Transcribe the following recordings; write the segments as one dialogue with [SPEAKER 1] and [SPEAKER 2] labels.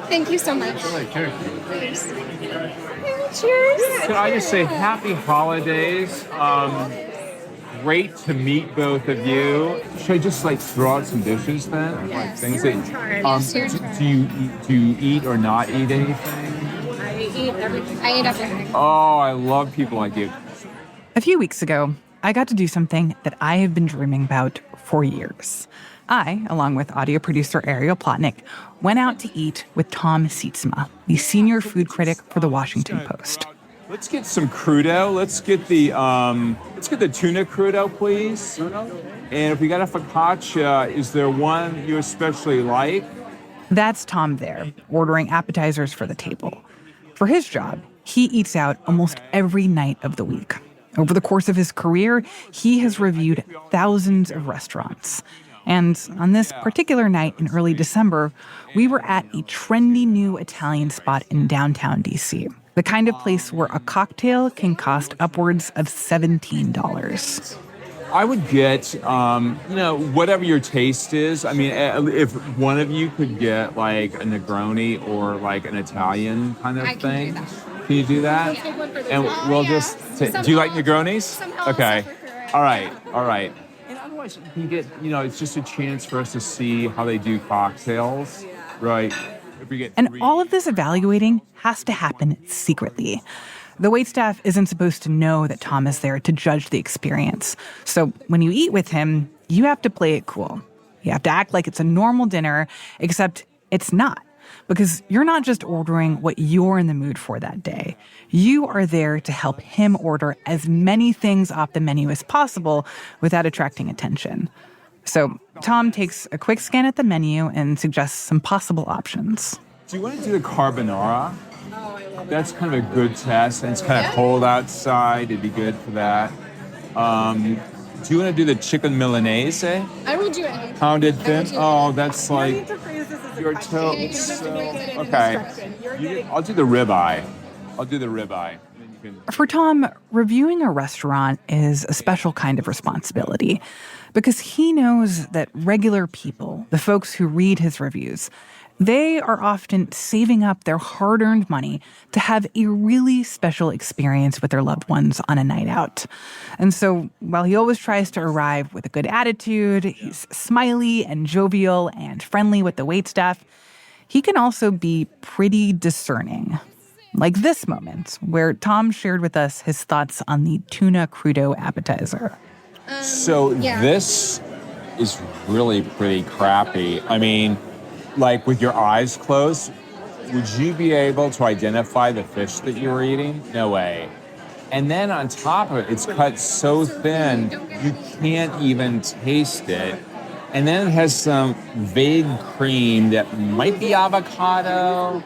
[SPEAKER 1] Thank you so much. Cheers. Cheers.
[SPEAKER 2] Can I just say happy holidays? Great to meet both of you. Should I just throw out some dishes then?
[SPEAKER 1] Yes.
[SPEAKER 2] Things
[SPEAKER 1] You're in charge. You're in charge.
[SPEAKER 2] do you eat or not eat anything?
[SPEAKER 1] I eat everything. I eat everything.
[SPEAKER 2] Oh, I love people like you.
[SPEAKER 3] A few weeks ago, I got to do something that I have been dreaming about for years. I, along with audio producer Ariel Plotnick, went out to eat with Tom Sietsema, the senior food critic for The Washington Post.
[SPEAKER 2] Let's get some crudo. Let's get the tuna crudo, please. And if we got a focaccia, is there one you especially like?
[SPEAKER 3] That's Tom there, ordering appetizers for the table. For his job, he eats out almost every night of the week. Over the course of his career, he has reviewed thousands of restaurants. And on this particular night in early December, we were at a trendy new Italian spot in downtown D.C., the kind of place where a cocktail can cost upwards of $17.
[SPEAKER 2] I would get, whatever your taste is. I mean, if one of you could get like a Negroni or like an Italian kind of thing. Can you do that? And we'll just... do you like Negronis? Okay. All right. And otherwise, you can get, it's just a chance for us to see how they do cocktails, right?
[SPEAKER 3] And all of this evaluating has to happen secretly. The waitstaff isn't supposed to know that Tom is there to judge the experience. So when you eat with him, you have to play it cool. You have to act like it's a normal dinner, except it's not. Because you're not just ordering what you're in the mood for that day. You are there to help him order as many things off the menu as possible without attracting attention. So Tom takes a quick scan at the menu and suggests some possible options.
[SPEAKER 2] Do you want to do the carbonara? That's kind of a good test, and it's kind of cold outside. It'd be good for that. Do you want to do the chicken Milanese?
[SPEAKER 1] I will do it.
[SPEAKER 2] Pounded thin? Oh, that's like... Your toes. Okay. I'll do the ribeye.
[SPEAKER 3] For Tom, reviewing a restaurant is a special kind of responsibility because he knows that regular people, the folks who read his reviews, they are often saving up their hard-earned money to have a really special experience with their loved ones on a night out. And so while he always tries to arrive with a good attitude, he's smiley and jovial and friendly with the waitstaff, he can also be pretty discerning. Like this moment, where Tom shared with us his thoughts on the tuna crudo appetizer.
[SPEAKER 2] This is really pretty crappy. I mean, like with your eyes closed, would you be able to identify the fish that you're eating? No way. And then on top of it, it's cut so thin, you can't even taste it. And then it has some vague cream that might be avocado.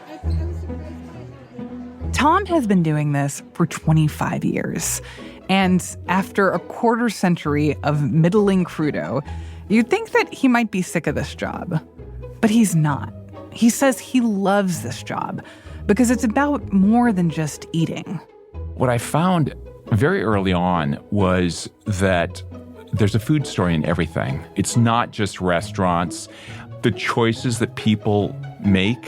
[SPEAKER 3] Tom has been doing this for 25 years. And after a quarter century of middling crudo, you'd think that he might be sick of this job. But he's not. He says he loves this job because it's about more than just eating.
[SPEAKER 4] What I found very early on was that there's a food story in everything. It's not just restaurants. The choices that people make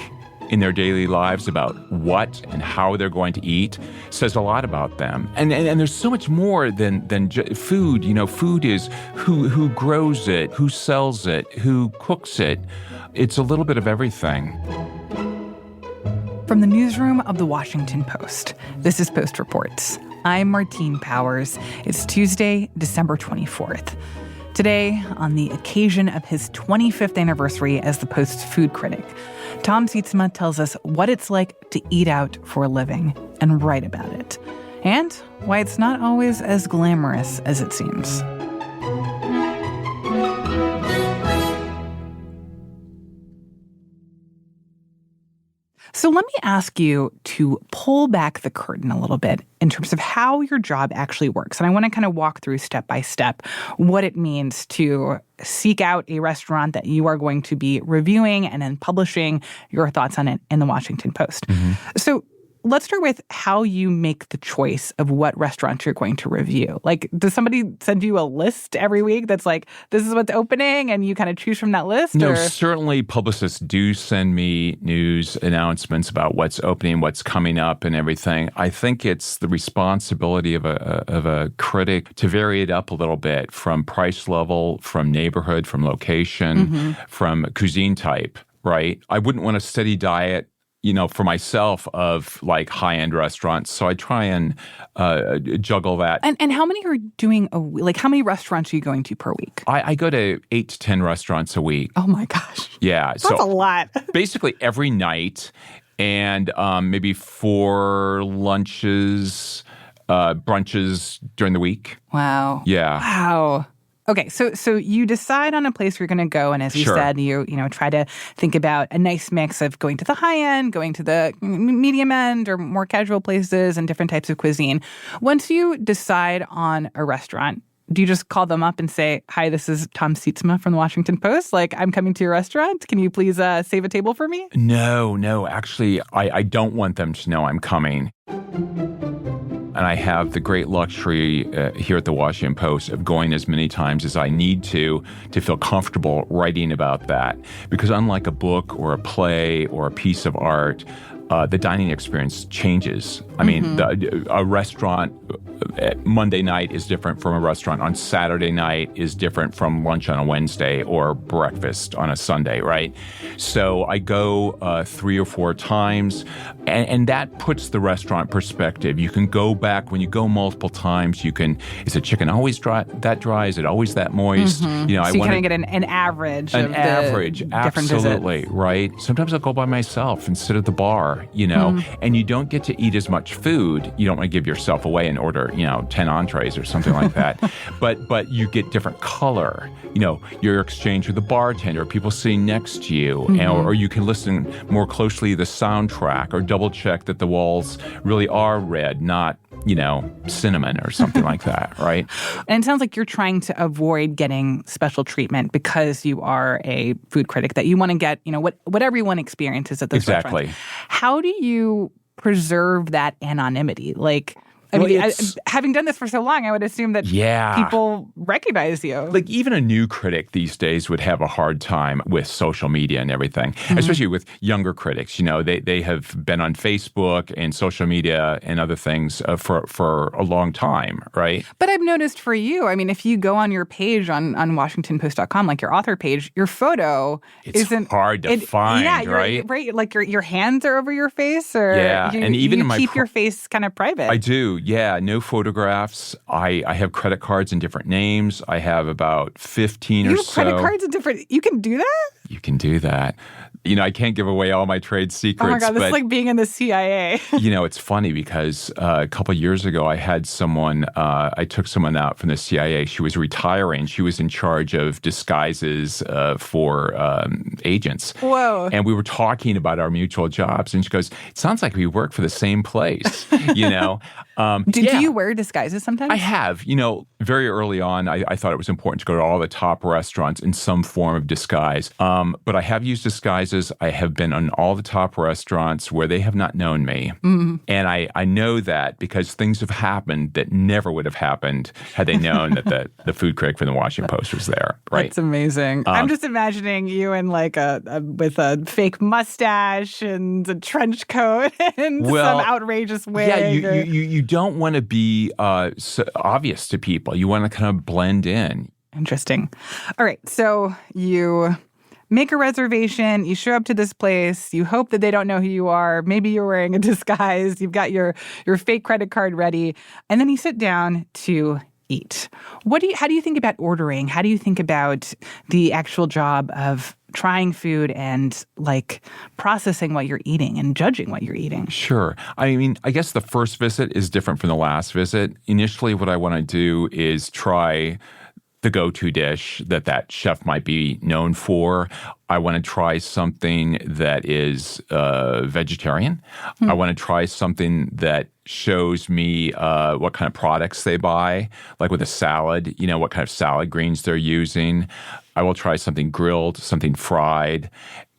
[SPEAKER 4] in their daily lives about what and how they're going to eat says a lot about them. And there's so much more than food. Food is who grows it, who sells it, who cooks it. It's a little bit of everything.
[SPEAKER 3] From the newsroom of The Washington Post, this is Post Reports. I'm Martine Powers. It's Tuesday, December 24th. Today, on the occasion of his 25th anniversary as the Post's food critic, Tom Sietsema tells us what it's like to eat out for a living and write about it, and why it's not always as glamorous as it seems. So let me ask you to pull back the curtain a little bit in terms of how your job actually works. And I want to kind of walk through step by step what it means to seek out a restaurant that you are going to be reviewing and then publishing your thoughts on it in the Washington Post. Mm-hmm. So let's start with how you make the choice of what restaurants you're going to review. Like, does somebody send you a list every week that's like, this is what's opening, and you kind of choose from that list?
[SPEAKER 4] No,
[SPEAKER 3] or?
[SPEAKER 4] Certainly publicists do send me news announcements about what's opening, what's coming up, and everything. I think it's the responsibility of a critic to vary it up a little bit from price level, from neighborhood, from location, from cuisine type, right? I wouldn't want a steady diet, for myself of like high-end restaurants. So I try and juggle that.
[SPEAKER 3] And how many are doing a week? Like, how many restaurants are you going to per week?
[SPEAKER 4] I go to 8 to 10 restaurants a week.
[SPEAKER 3] Oh my gosh.
[SPEAKER 4] Yeah.
[SPEAKER 3] That's a lot.
[SPEAKER 4] Basically every night, and maybe 4 lunches, brunches during the week.
[SPEAKER 3] Wow.
[SPEAKER 4] Yeah.
[SPEAKER 3] Wow. Okay, so you decide on a place you're going to go, and as you said, you try to think about a nice mix of going to the high end, going to the medium end, or more casual places, and different types of cuisine. Once you decide on a restaurant, do you just call them up and say, "Hi, this is Tom Sietsema from the Washington Post. Like, I'm coming to your restaurant. Can you please save a table for me?"
[SPEAKER 4] No. Actually, I don't want them to know I'm coming. And I have the great luxury here at the Washington Post of going as many times as I need to feel comfortable writing about that. Because unlike a book or a play or a piece of art, the dining experience changes. I mean, a restaurant Monday night is different from a restaurant on Saturday night, is different from lunch on a Wednesday or breakfast on a Sunday, right? So I go 3 or 4 times, and that puts the restaurant perspective. You can go back. When you go multiple times, you can, is the chicken always that dry? Is it always that moist?
[SPEAKER 3] So you kind of get an average of the different
[SPEAKER 4] absolutely,
[SPEAKER 3] visits.
[SPEAKER 4] Right? Sometimes I'll go by myself and sit at the bar, and you don't get to eat as much food. You don't want to give yourself away and order, 10 entrees or something like that. But you get different color. Your exchange with the bartender, people sitting next to you, or you can listen more closely to the soundtrack or double check that the walls really are red, not, cinnamon or something like that, right?
[SPEAKER 3] And it sounds like you're trying to avoid getting special treatment because you are a food critic, that you want to get, what everyone experiences at this restaurant.
[SPEAKER 4] Exactly.
[SPEAKER 3] How do you preserve that anonymity? Like, having done this for so long, I would assume that people recognize you.
[SPEAKER 4] Like, even a new critic these days would have a hard time with social media and everything, especially with younger critics. They have been on Facebook and social media and other things for a long time, right?
[SPEAKER 3] But I've noticed for you, I mean, if you go on your page on WashingtonPost.com, like your author page, your photo isn't
[SPEAKER 4] hard to find,
[SPEAKER 3] right? Right, like your hands are over your face, or
[SPEAKER 4] and even
[SPEAKER 3] you
[SPEAKER 4] in my
[SPEAKER 3] keep your face kind of private.
[SPEAKER 4] I do. Yeah, no photographs. I have credit cards in different names. I have about 15 or so.
[SPEAKER 3] You have credit cards in different... You can do that?
[SPEAKER 4] You can do that. I can't give away all my trade secrets.
[SPEAKER 3] Oh my God, this is like being in the CIA.
[SPEAKER 4] It's funny because a couple of years ago, I had I took someone out from the CIA. She was retiring. She was in charge of disguises for agents.
[SPEAKER 3] Whoa.
[SPEAKER 4] And we were talking about our mutual jobs. And she goes, it sounds like we work for the same place,
[SPEAKER 3] Do you wear disguises sometimes?
[SPEAKER 4] I have. Very early on, I thought it was important to go to all the top restaurants in some form of disguise. But I have used disguises. I have been on all the top restaurants where they have not known me. And I know that because things have happened that never would have happened had they known that the food critic from the Washington Post was there, right?
[SPEAKER 3] That's amazing. I'm just imagining you in like with a fake mustache and a trench coat and some outrageous wig.
[SPEAKER 4] Yeah, you don't want to be so obvious to people. You want to kind of blend in.
[SPEAKER 3] Interesting. All right, so you make a reservation, you show up to this place, you hope that they don't know who you are, maybe you're wearing a disguise, you've got your fake credit card ready, and then you sit down to eat. How do you think about ordering? How do you think about the actual job of trying food and like processing what you're eating and judging what you're eating?
[SPEAKER 4] Sure. I mean, I guess the first visit is different from the last visit. Initially, what I want to do is try the go-to dish that chef might be known for. I want to try something that is vegetarian. I want to try something that shows me what kind of products they buy, like with a salad, what kind of salad greens they're using. I will try something grilled, something fried.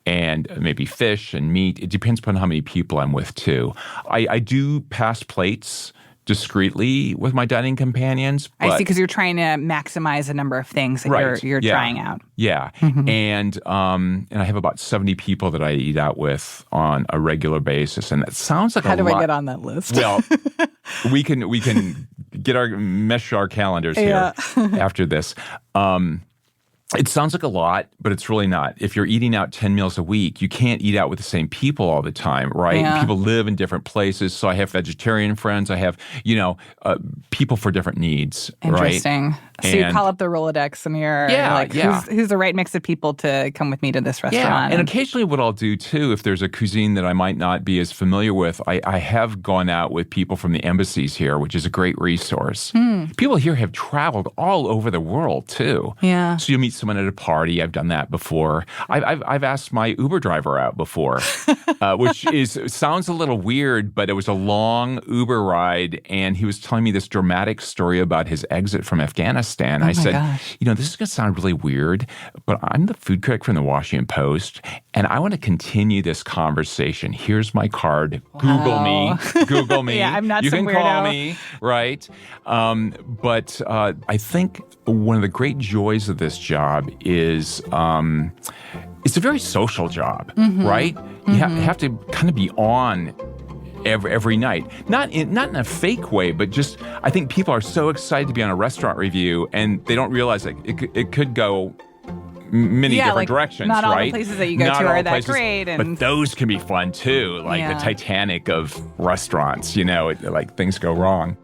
[SPEAKER 4] and maybe fish and meat. It depends upon how many people I'm with, too. I do pass plates discreetly with my dining companions.
[SPEAKER 3] I see, because you're trying to maximize the number of things that you're trying out.
[SPEAKER 4] Yeah. And I have about 70 people that I eat out with on a regular basis. And that sounds like
[SPEAKER 3] How
[SPEAKER 4] a
[SPEAKER 3] do
[SPEAKER 4] lot.
[SPEAKER 3] I get on that list?
[SPEAKER 4] Well, we can mesh our calendars here after this. It sounds like a lot, but it's really not. If you're eating out 10 meals a week, you can't eat out with the same people all the time, right?
[SPEAKER 3] Yeah.
[SPEAKER 4] People live in different places. So I have vegetarian friends. I have, people for different needs,
[SPEAKER 3] Interesting.
[SPEAKER 4] right?
[SPEAKER 3] So you call up the Rolodex and you're who's the right mix of people to come with me to this restaurant?
[SPEAKER 4] Yeah, and occasionally what I'll do too, if there's a cuisine that I might not be as familiar with, I have gone out with people from the embassies here, which is a great resource. People here have traveled all over the world too.
[SPEAKER 3] Yeah.
[SPEAKER 4] So you'll meet someone at a party. I've done that before. I've asked my Uber driver out before, which sounds a little weird, but it was a long Uber ride, and he was telling me this dramatic story about his exit from Afghanistan. I said,
[SPEAKER 3] gosh.
[SPEAKER 4] this is going to sound really weird, but I'm the food critic from the Washington Post, and I want to continue this conversation. Here's my card.
[SPEAKER 3] Wow.
[SPEAKER 4] Google me.
[SPEAKER 3] Yeah, I'm not
[SPEAKER 4] you
[SPEAKER 3] some
[SPEAKER 4] can call
[SPEAKER 3] weirdo.
[SPEAKER 4] me, right? But I think one of the great joys of this job is it's a very social job, right? You have to kind of be on every night. Not in a fake way, but just I think people are so excited to be on a restaurant review, and they don't realize that it could go many different directions,
[SPEAKER 3] not all
[SPEAKER 4] right?
[SPEAKER 3] the places that you go
[SPEAKER 4] Not
[SPEAKER 3] to
[SPEAKER 4] all
[SPEAKER 3] are that
[SPEAKER 4] places,
[SPEAKER 3] great.
[SPEAKER 4] but those can be fun too, like the Titanic of restaurants, like things go wrong.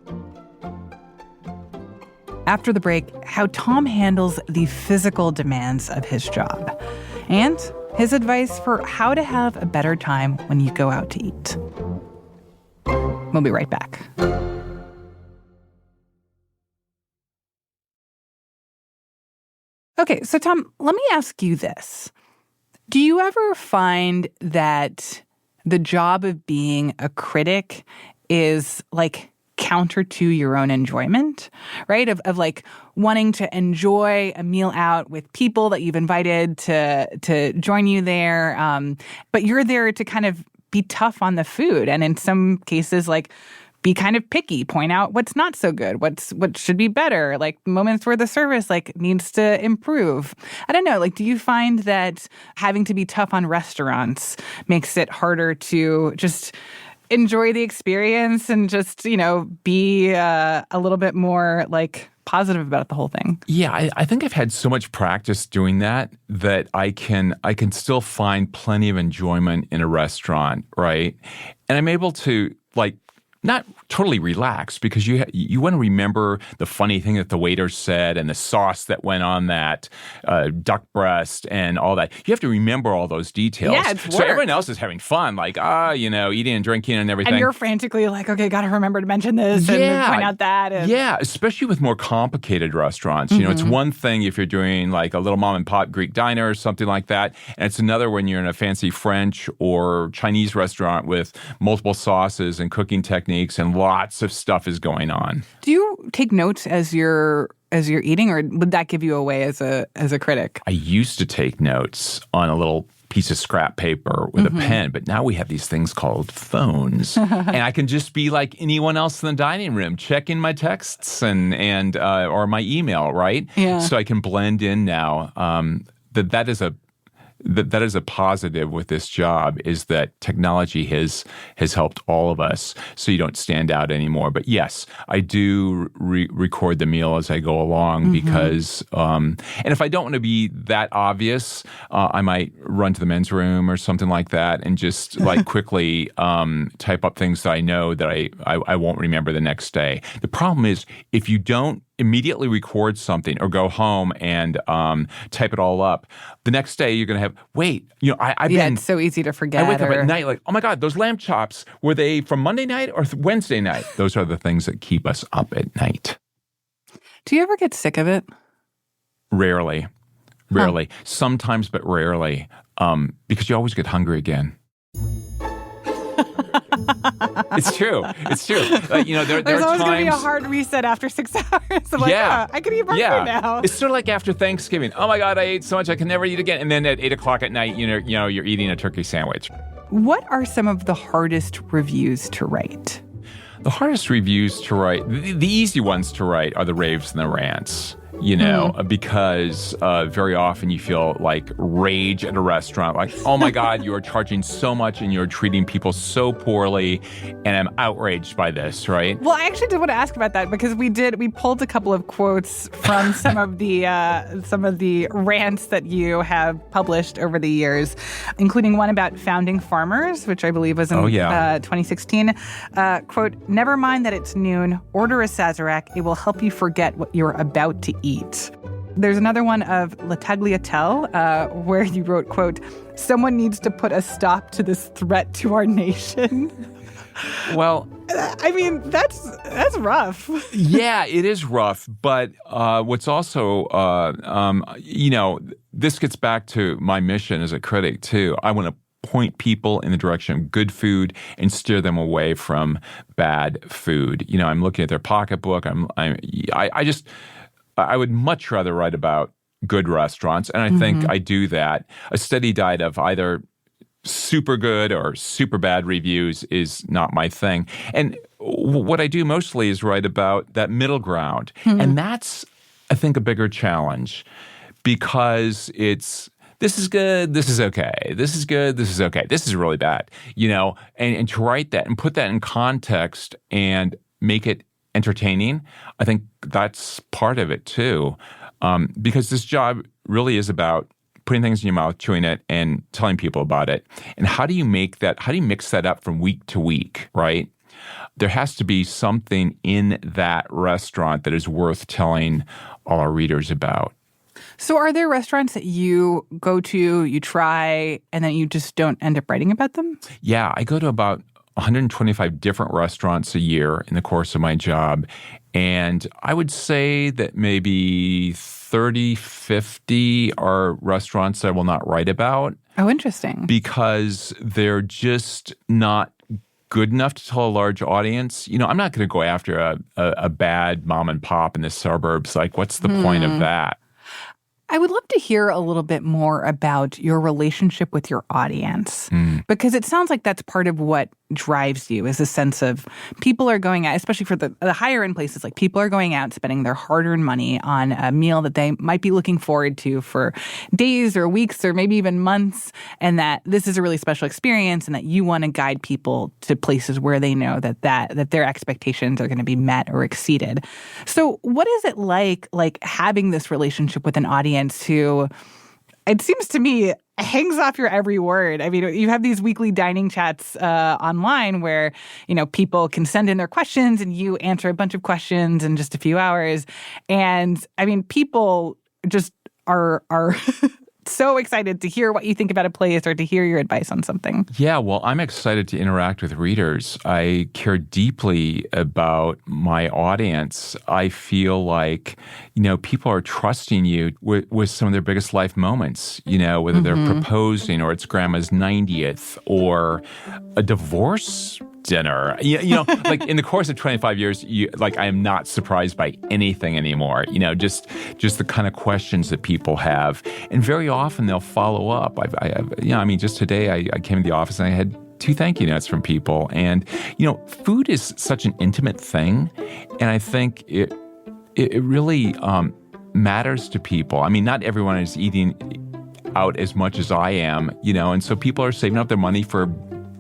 [SPEAKER 3] After the break, how Tom handles the physical demands of his job and his advice for how to have a better time when you go out to eat. We'll be right back. Okay, so Tom, let me ask you this. Do you ever find that the job of being a critic is like counter to your own enjoyment, right? Of like wanting to enjoy a meal out with people that you've invited to join you there, but you're there to kind of be tough on the food, and in some cases, like, be kind of picky, point out what's not so good, what should be better, like moments where the service like needs to improve. I don't know, like, do you find that having to be tough on restaurants makes it harder to just enjoy the experience and just, be a little bit more like positive about the whole thing?
[SPEAKER 4] Yeah, I think I've had so much practice doing that I can still find plenty of enjoyment in a restaurant, right? And I'm able to not totally relax, because you want to remember the funny thing that the waiter said and the sauce that went on that duck breast and all that. You have to remember all those details.
[SPEAKER 3] Yeah, it's work.
[SPEAKER 4] So everyone else is having fun, eating and drinking and everything.
[SPEAKER 3] And you're frantically like, okay, got to remember to mention this and point out that. And...
[SPEAKER 4] Yeah, especially with more complicated restaurants. It's one thing if you're doing like a little mom and pop Greek diner or something like that, and it's another when you're in a fancy French or Chinese restaurant with multiple sauces and cooking techniques and lots of stuff is going on.
[SPEAKER 3] Do you take notes as you're eating, or would that give you away as a critic?
[SPEAKER 4] I used to take notes on a little piece of scrap paper with a pen, but now we have these things called phones, and I can just be like anyone else in the dining room, checking my texts and or my email, right?
[SPEAKER 3] Yeah.
[SPEAKER 4] So I can blend in now. That is a positive with this job, is that technology has helped all of us, so you don't stand out anymore. But yes, I do record the meal as I go along, because and if I don't want to be that obvious, I might run to the men's room or something like that and just like quickly type up things that I know that I won't remember the next day. The problem is, if you don't immediately record something or go home and type it all up, the next day you're going to have,
[SPEAKER 3] it's so easy to forget.
[SPEAKER 4] I wake up at night like, oh my God, those lamb chops, were they from Monday night or Wednesday night? Those are the things that keep us up at night.
[SPEAKER 3] Do you ever get sick of it?
[SPEAKER 4] Rarely. Sometimes, but rarely, because you always get hungry again. It's true. It's true. There
[SPEAKER 3] There's
[SPEAKER 4] are
[SPEAKER 3] always going to be a
[SPEAKER 4] times.
[SPEAKER 3] hard reset after 6 hours. I'm
[SPEAKER 4] Yeah.
[SPEAKER 3] I can eat burger now.
[SPEAKER 4] It's sort of like after Thanksgiving. Oh my God, I ate so much I can never eat again. And then at 8:00 at night, you're eating a turkey sandwich.
[SPEAKER 3] What are some of the hardest reviews to write?
[SPEAKER 4] The hardest reviews to write, the easy ones to write, are the raves and the rants. Because very often you feel like rage at a restaurant, like, oh my God, you are charging so much and you're treating people so poorly, and I'm outraged by this, right?
[SPEAKER 3] Well, I actually did want to ask about that because we pulled a couple of quotes from some of the rants that you have published over the years, including one about founding farmers, which I believe was in 2016. Quote, "Never mind that it's noon. Order a Sazerac. It will help you forget what you're about to eat." There's another one of La Tagliatelle, where you wrote, quote, "Someone needs to put a stop to this threat to our nation."
[SPEAKER 4] Well,
[SPEAKER 3] I mean, that's rough.
[SPEAKER 4] Yeah, it is rough. But what's also, this gets back to my mission as a critic, too. I want to point people in the direction of good food and steer them away from bad food. I'm looking at their pocketbook. I would much rather write about good restaurants, and I think I do that. A steady diet of either super good or super bad reviews is not my thing. And what I do mostly is write about that middle ground. And that's, I think, a bigger challenge because it's, this is good, this is okay, this is good, this is okay, this is really bad, and to write that and put that in context and make it entertaining, I think that's part of it too, because this job really is about putting things in your mouth, chewing it, and telling people about it. And how do you mix that up from week to week, right? There has to be something in that restaurant that is worth telling all our readers about.
[SPEAKER 3] So are there restaurants that you go to, you try, and then you just don't end up writing about them?
[SPEAKER 4] Yeah, I go to about 125 different restaurants a year in the course of my job. And I would say that maybe 30, 50 are restaurants I will not write about.
[SPEAKER 3] Oh, interesting.
[SPEAKER 4] Because they're just not good enough to tell a large audience. I'm not going to go after a bad mom and pop in the suburbs. Like, what's the point of that?
[SPEAKER 3] I would love to hear a little bit more about your relationship with your audience, because it sounds like that's part of what drives you, is a sense of people are going out, especially for the higher end places, like people are going out spending their hard-earned money on a meal that they might be looking forward to for days or weeks or maybe even months, and that this is a really special experience and that you want to guide people to places where they know that their expectations are going to be met or exceeded. So what is it like having this relationship with an audience who, it seems to me, hangs off your every word? I mean, you have these weekly dining chats online where, people can send in their questions and you answer a bunch of questions in just a few hours. And I mean, people just are so excited to hear what you think about a place or to hear your advice on something. Yeah,
[SPEAKER 4] well, I'm excited to interact with readers. I care deeply about my audience. I feel like, people are trusting you with some of their biggest life moments, whether they're proposing or it's grandma's 90th or a divorce dinner. Like in the course of 25 years, I am not surprised by anything anymore. Just the kind of questions that people have, and very often they'll follow up. Just today I came to the office and I had 2 thank you notes from people, and food is such an intimate thing, and I think it really matters to people. I mean, not everyone is eating out as much as I am, and so people are saving up their money for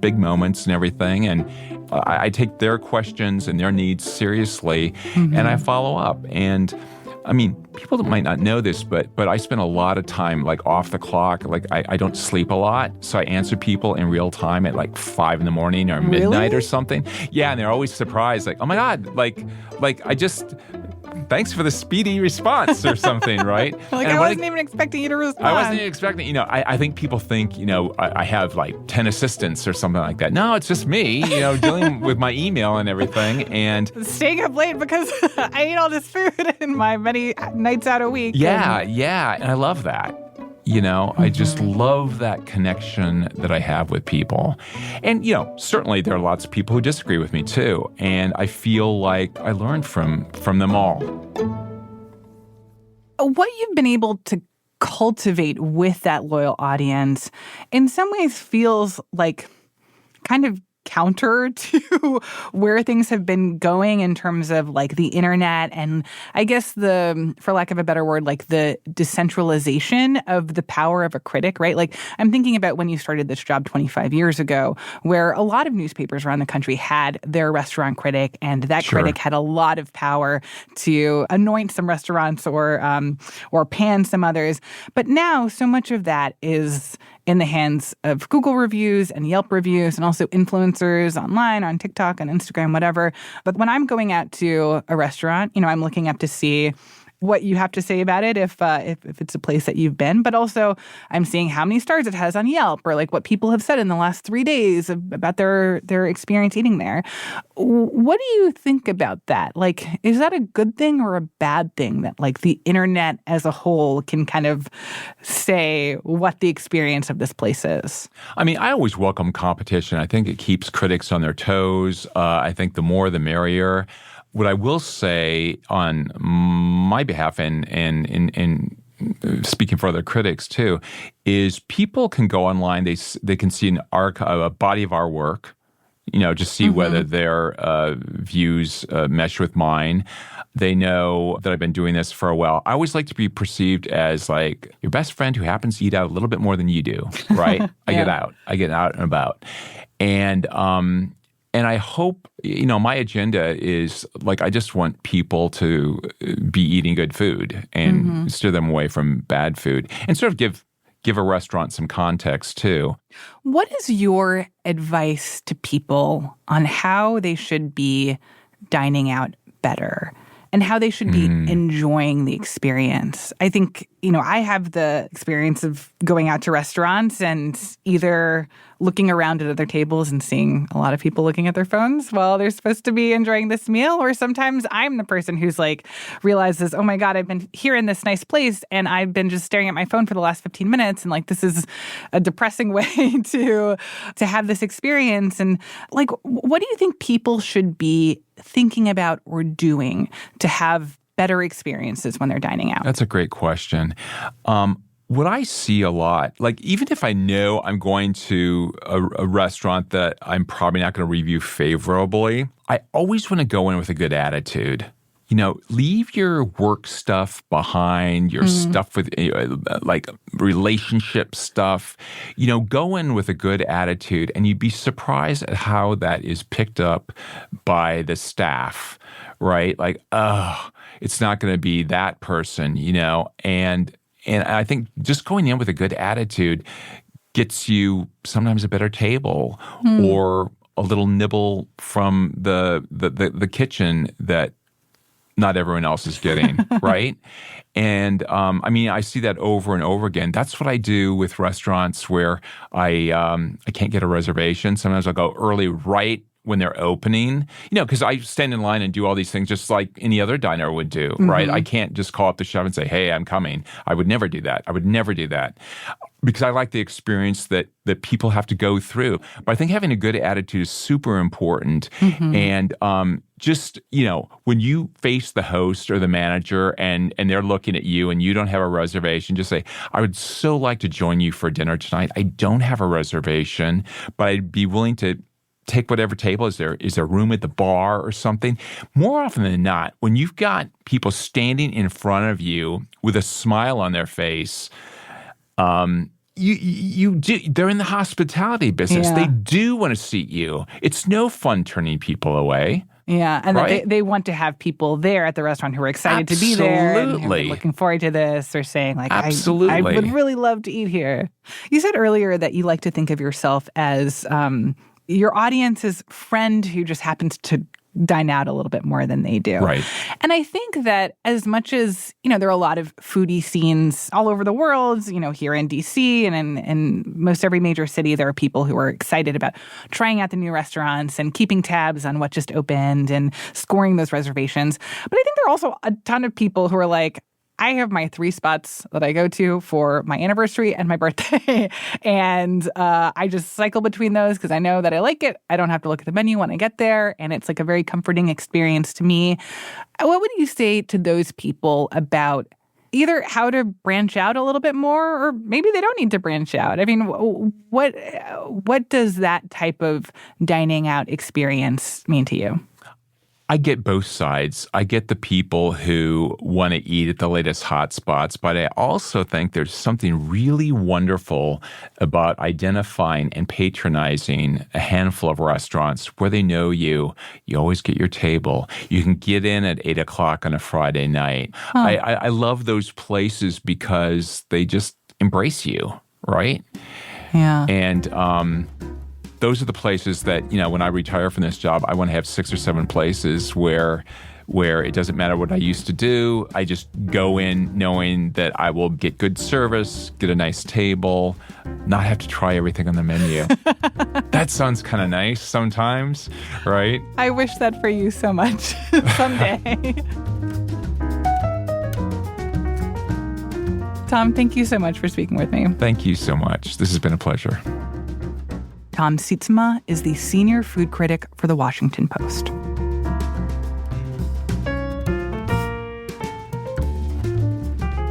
[SPEAKER 4] big moments and everything. And I take their questions and their needs seriously, and I follow up. And I mean, people might not know this, but I spend a lot of time off the clock. I don't sleep a lot, so I answer people in real time at 5 a.m. or midnight or something. Yeah, and they're always surprised, oh my God, I just, thanks for the speedy response or something, right?
[SPEAKER 3] I wasn't even expecting you to respond.
[SPEAKER 4] I wasn't even expecting, I think people think, I have 10 assistants or something like that. No, it's just me, dealing with my email and everything, and
[SPEAKER 3] staying up late because I ate all this food in my many nights out a week.
[SPEAKER 4] Yeah, and I love that. I just love that connection that I have with people. And, certainly there are lots of people who disagree with me too. And I feel like I learned from them all.
[SPEAKER 3] What you've been able to cultivate with that loyal audience in some ways feels like kind of counter to where things have been going in terms of like the internet and I guess for lack of a better word, like the decentralization of the power of a critic, right? Like I'm thinking about when you started this job 25 years ago, where a lot of newspapers around the country had their restaurant critic, and that critic had a lot of power to anoint some restaurants or pan some others. But now so much of that is in the hands of Google reviews and Yelp reviews and also influencers online, on TikTok, on Instagram, whatever. But when I'm going out to a restaurant, I'm looking up to see what you have to say about it if it's a place that you've been. But also I'm seeing how many stars it has on Yelp or like what people have said in the last 3 days about their experience eating there. What do you think about that? Like, is that a good thing or a bad thing that like the internet as a whole can kind of say what the experience of this place is?
[SPEAKER 4] I mean, I always welcome competition. I think it keeps critics on their toes. I think the more the merrier. What I will say on my behalf and speaking for other critics too, is people can go online. They can see a body of our work, just see whether their views mesh with mine. They know that I've been doing this for a while. I always like to be perceived as like your best friend who happens to eat out a little bit more than you do, right? I get out and about. And I hope, my agenda is like I just want people to be eating good food and steer them away from bad food and sort of give a restaurant some context too.
[SPEAKER 3] What is your advice to people on how they should be dining out better and how they should be enjoying the experience? I think, I have the experience of going out to restaurants and either looking around at other tables and seeing a lot of people looking at their phones while they're supposed to be enjoying this meal. Or sometimes I'm the person who's like realizes, oh my God, I've been here in this nice place and I've been just staring at my phone for the last 15 minutes. And like, this is a depressing way to have this experience. And like, what do you think people should be thinking about or doing to have better experiences when they're dining out?
[SPEAKER 4] That's a great question. What I see a lot, like even if I know I'm going to a restaurant that I'm probably not going to review favorably, I always want to go in with a good attitude. Leave your work stuff behind, your stuff with like relationship stuff. Go in with a good attitude, and you'd be surprised at how that is picked up by the staff, right? Like, oh, it's not going to be that person, and I think just going in with a good attitude gets you sometimes a better table or a little nibble from the kitchen that not everyone else is getting, right? And I see that over and over again. That's what I do with restaurants where I can't get a reservation. Sometimes I'll go early, right when they're opening, because I stand in line and do all these things just like any other diner would do, right? I can't just call up the chef and say, hey, I'm coming. I would never do that. Because I like the experience that people have to go through. But I think having a good attitude is super important. And just, when you face the host or the manager and they're looking at you and you don't have a reservation, just say, I would so like to join you for dinner tonight. I don't have a reservation, but I'd be willing to take whatever table. Is there room at the bar or something? More often than not, when you've got people standing in front of you with a smile on their face, you do. They're in the hospitality business. They do want to seat you. It's no fun turning people away.
[SPEAKER 3] Yeah, and
[SPEAKER 4] right?
[SPEAKER 3] they want to have people there at the restaurant who are excited to be there and who are looking forward to this or saying, like, I would really love to eat here. You said earlier that you like to think of yourself as your audience's friend who just happens to dine out a little bit more than they do.
[SPEAKER 4] Right.
[SPEAKER 3] And I think that as much as, there are a lot of foodie scenes all over the world, here in DC and in most every major city, there are people who are excited about trying out the new restaurants and keeping tabs on what just opened and scoring those reservations. But I think there are also a ton of people who are like, I have my 3 spots that I go to for my anniversary and my birthday. And I just cycle between those because I know that I like it. I don't have to look at the menu when I get there. And it's like a very comforting experience to me. What would you say to those people about either how to branch out a little bit more, or maybe they don't need to branch out? I mean, what does that type of dining out experience mean to you?
[SPEAKER 4] I get both sides. I get the people who want to eat at the latest hotspots, but I also think there's something really wonderful about identifying and patronizing a handful of restaurants where they know you. You always get your table. You can get in at 8 o'clock on a Friday night. Huh. I love those places because they just embrace you, right?
[SPEAKER 3] Yeah.
[SPEAKER 4] And those are the places that, when I retire from this job, I want to have 6 or 7 places where it doesn't matter what I used to do. I just go in knowing that I will get good service, get a nice table, not have to try everything on the menu. That sounds kind of nice sometimes, right?
[SPEAKER 3] I wish that for you so much someday. Tom, thank you so much for speaking with me.
[SPEAKER 4] Thank you so much. This has been a pleasure.
[SPEAKER 3] Tom Sietsema is the senior food critic for The Washington Post.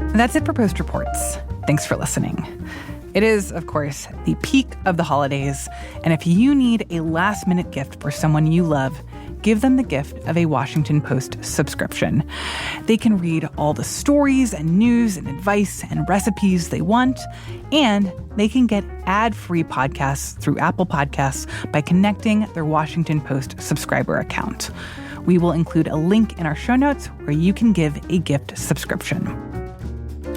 [SPEAKER 3] And that's it for Post Reports. Thanks for listening. It is, of course, the peak of the holidays, and if you need a last-minute gift for someone you love, give them the gift of a Washington Post subscription. They can read all the stories and news and advice and recipes they want, and they can get ad-free podcasts through Apple Podcasts by connecting their Washington Post subscriber account. We will include a link in our show notes where you can give a gift subscription.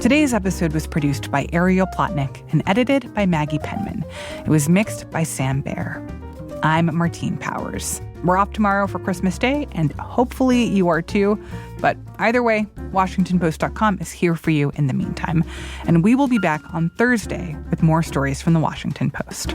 [SPEAKER 3] Today's episode was produced by Ariel Plotnick and edited by Maggie Penman. It was mixed by Sam Baer. I'm Martine Powers. We're off tomorrow for Christmas Day, and hopefully you are too. But either way, WashingtonPost.com is here for you in the meantime. And we will be back on Thursday with more stories from the Washington Post.